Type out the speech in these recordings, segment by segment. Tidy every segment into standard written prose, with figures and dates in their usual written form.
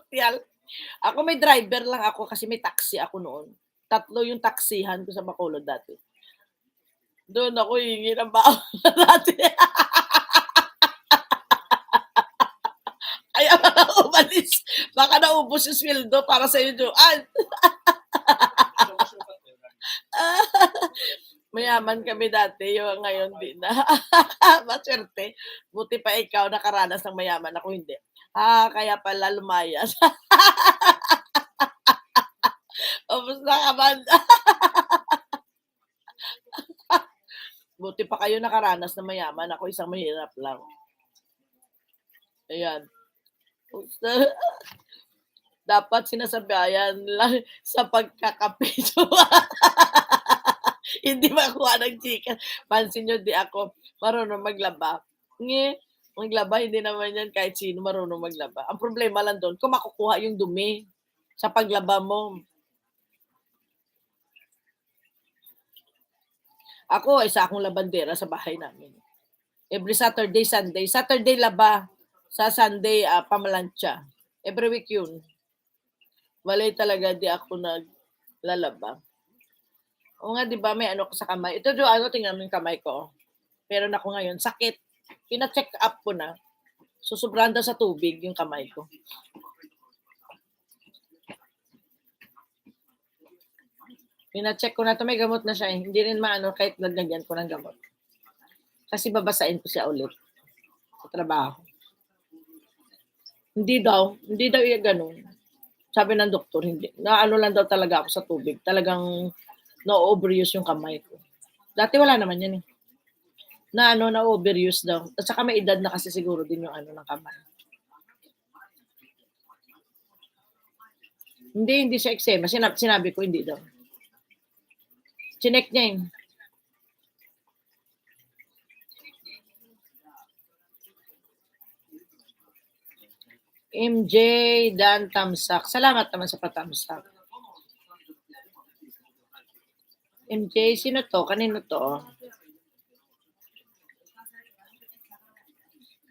social. Ako may driver lang ako kasi may taxi ako noon. 3 yung taksihan ko sa Bacolod dati. Doon ako hihingi ng baon dati. Kaya baka umalis, baka naubos yung sweldo para sa'yo, Joanne. Mayaman kami dati, yung ngayon di na. Masuwerte. Buti pa ikaw nakaranas ng mayaman, ako hindi. Kaya pala lumayas. Kamusta ka man? Buti pa kayo nakaranas ng mayaman, ako isang mahirap lang. Ayan. Dapat sinasabayan lang sa pagkakape. Hindi makuha ng chika. Pansin nyo, di ako marunong maglaba. Maglaba, hindi naman yan kahit sino marunong maglaba. Ang problema lang doon, kung makukuha yung dumi sa paglaba mo. Ako, isa akong labandera sa bahay namin. Every Saturday, Sunday. Saturday laba. Sa Sunday, pamalansya. Every week yun. Walay talaga di ako naglalaba. O nga, di ba, may ano ko sa kamay. Ito, tingnan mo yung kamay ko. Meron ako ngayon, sakit. Pina-check up ko na. So, sobrang daw sa tubig yung kamay ko. Pina-check ko na to, may gamot na siya. Hindi rin maano kahit naglagyan ko ng gamot. Kasi babasain ko siya ulit sa trabaho. Hindi daw iya ganun. Sabi ng doktor, hindi. Naano lang daw talaga ako sa tubig. Talagang na-overuse yung kamay ko. Dati wala naman yan eh. Na-overuse daw. At saka may edad na kasi siguro din yung ano ng kamay. Hindi siya eczema. Sinabi ko, hindi daw. Chinek niya yun. MJ Dan Tamsak. Salamat naman sa patamsak. MJ, sino to? Kanino to?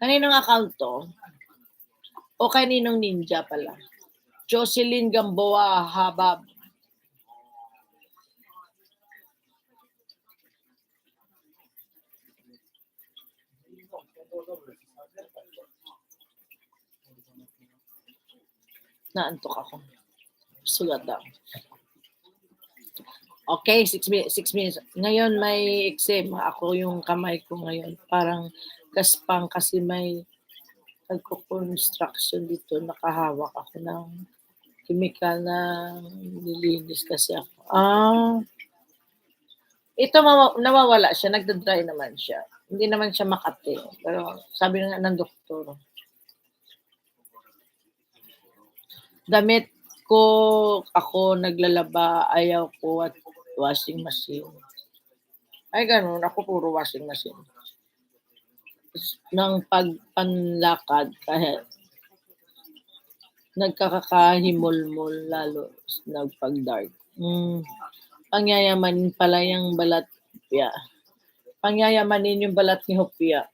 Kaninong account to? O kaninong ninja pala? Jocelyn Gamboa Habab. Naantok ako. Sulat daw. Okay, 6 minutes. Ngayon may eczema. Ako yung kamay ko ngayon. Parang gaspang kasi may nagko-construction dito. Nakahawak ako ng chemical na nilinis kasi ako. Ito nawawala siya. Nagda-dry naman siya. Hindi naman siya makati. Pero sabi nga ng doktor, damit ko ako naglalaba, ayaw ko at washing machine. Ay ganun, ako puro washing machine. Nang pagpanlakad kahit nagkakahimol-mol lalo nagpag-dark. Pangyayamanin pala yung balat hopya. Pangyayamanin yung balat ni hopya.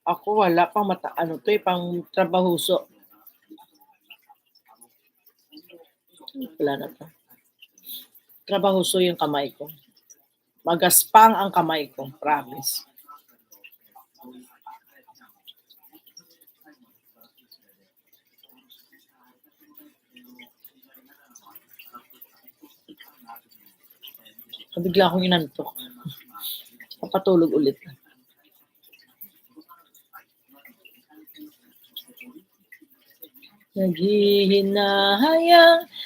Ako wala pang pang trabahuso. Wala na to. Trabahuso yung kamay ko. Magaspang ang kamay ko, promise. Bigla akong inantok. Papatulog ulit.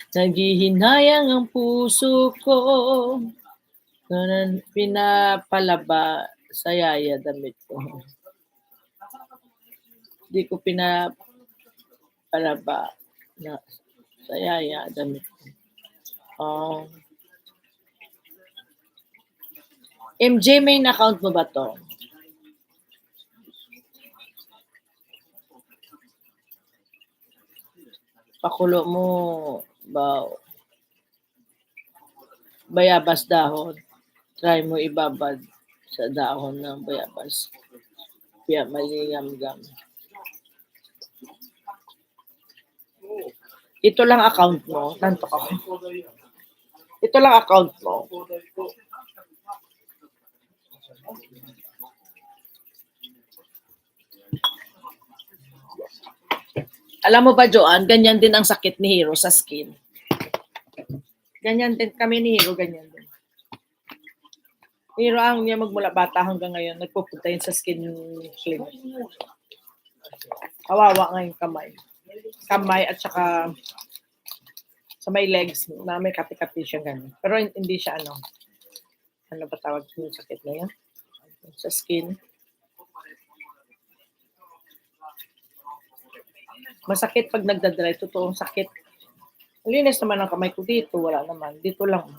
Naghihinayang ang puso ko. Pinapalaba sa yaya damit ko. Hindi ko pinapalaba na sa yaya damit ko. MJ, main account mo ba to? Pakulo mo ba bayabas dahon? Try mo ibabad sa dahon ng bayabas. Kaya maliyam-gam. Ito lang account mo. Nantok ako. Ito lang account mo. Alam mo ba, Joanne, ganyan din ang sakit ni Hero sa skin. Ganyan din kami ni Hero, ganyan din. Hero ang niya magmula bata hanggang ngayon, nagpupunta yun sa skin clinic. Kawawa nga yung kamay. Kamay at saka sa may legs na may kati-kati siya ganun. Pero hindi siya ano ba tawag yung sakit na yan? Sa skin. Masakit pag nagdadry. Totoong sakit. Linis naman ang kamay ko dito. Wala naman. Dito lang.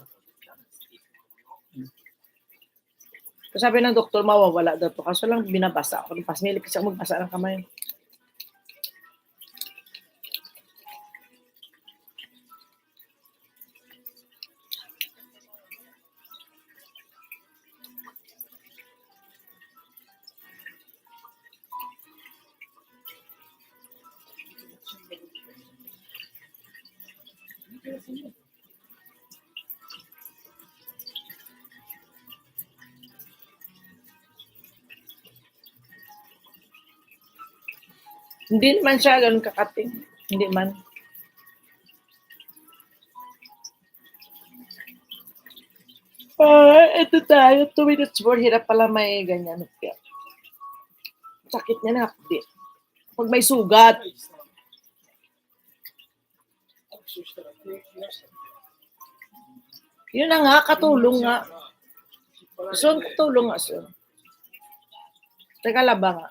Sabi ng doktor, mawawala daw to. Kaso lang binabasa ako. Pasmilik kasi ako magbasa ng kamay. Hindi naman siya ganun kakating. Hindi man. Ito tayo. 2 minutes more. Hirap pala may ganyan. Sakit niya na. Pag may sugat. Yun na nga. Katulong nga. Son, katulong nga. Son. Teka laba nga.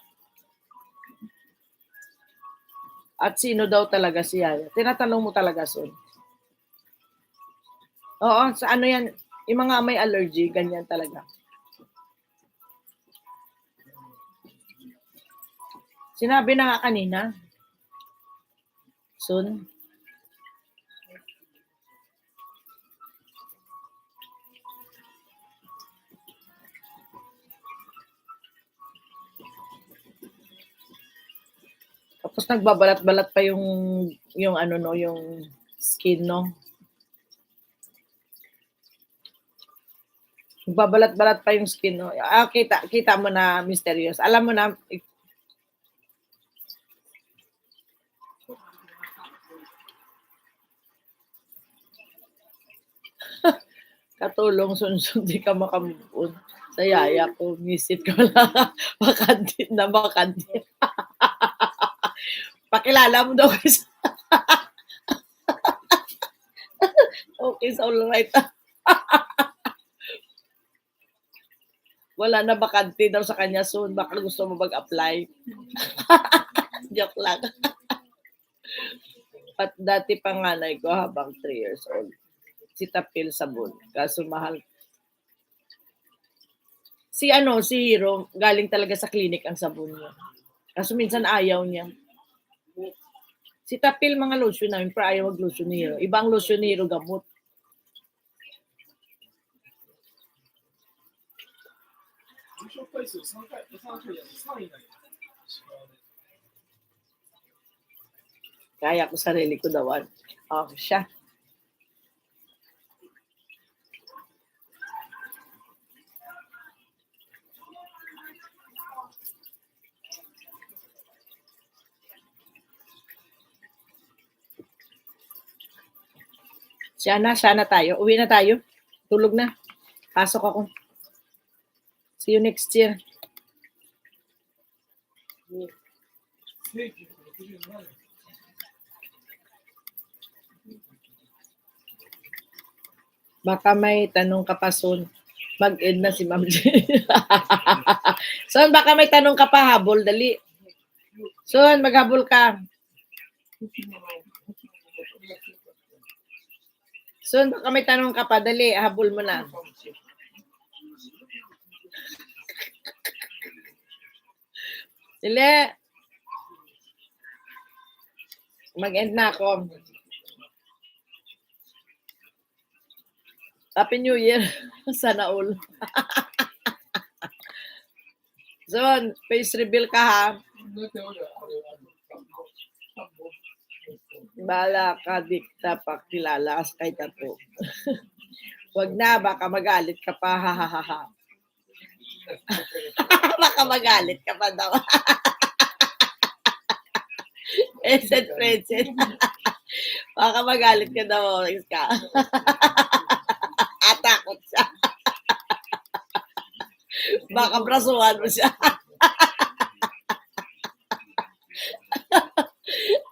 At sino daw talaga si Yaya? Tinatanong mo talaga, Son. Oo, sa ano yan? Yung mga may allergy, ganyan talaga. Sinabi na nga kanina. Son. Tapos nagbabalat-balat pa yung ano no, yung skin no. Nagbabalat-balat pa yung skin no. Kita mo na mysterious. Alam mo na katulong sunod di ka makamove sa Yaya ko. Visit ko lang. Bakante na bakante. Pakilala mo daw kasi. Okay, so all right. Wala na bakante daw sa kanya soon. Baka gusto mo mag-apply. Joke lang. At dati panganay ko habang 3 years old. Si Tapil Sabon. Kaso mahal. Si Hero, galing talaga sa clinic ang sabon niya. Kaso minsan ayaw niya. Si Tapil mga lotion namin, pero ayaw mag-lotion ni Hero. Ibang lotion ni Hero gamot. Kaya ko sarili ko dawan. Siya. Sana tayo. Uwi na tayo. Tulog na. Pasok ako. See you next year. Baka may tanong ka pa soon. Mag-end na si Ma'am Jen. Son, baka may tanong ka pa, habol. Dali. Son, maghabol ka. Son, baka may tanong ka pa. Dali, habol mo na. Dali. Mag-end na ako. Happy New Year. Sana all. Zon, face reveal ka ha. Bala ka, dikta, pakilala ka kay Tato. Wag na, baka magalit ka pa, ha ha ha ha. Baka magalit ka pa daw. Present, present. Baka magalit ka daw, ka. Atakot siya. Baka brasuhan mo siya.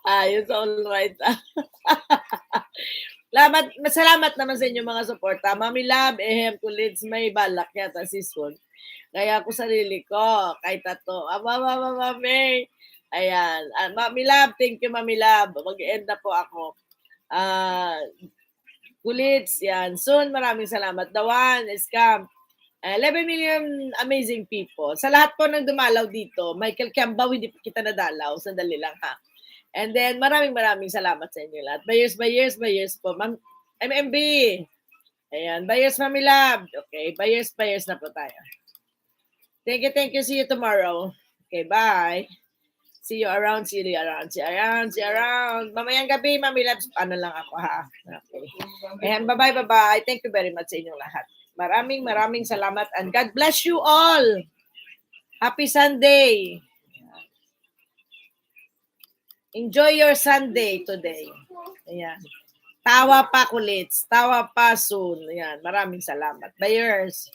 Ayos, alright. Salamat naman sa inyo mga suporta. Mami Love, Kulids, may balak yata si Sun. Kaya ako sarili ko, kay Tato. Mami. Ayan. Mami Love, thank you Mami Love. Mag-end na po ako. Kulids, yan. Sun, maraming salamat. Dawan, Scam. 11 million amazing people. Sa lahat po ng dumalaw dito, Michael Kiambaw, hindi pa kita nadalaw. Sandali lang ha. And then, maraming salamat sa inyo lahat. Buyers po. MMB. Ayan, buyers, Mami Love. Okay, buyers na po tayo. Thank you. See you tomorrow. Okay, bye. See you around. Mamayang gabi, Mami Love. Ano lang ako, ha? Okay. Ayan, bye-bye. Thank you very much sa inyong lahat. Maraming salamat and God bless you all. Happy Sunday. Enjoy your Sunday today. Ayan. Tawa pa Kulits. Tawa pa soon. Ayan. Maraming salamat. Buyers.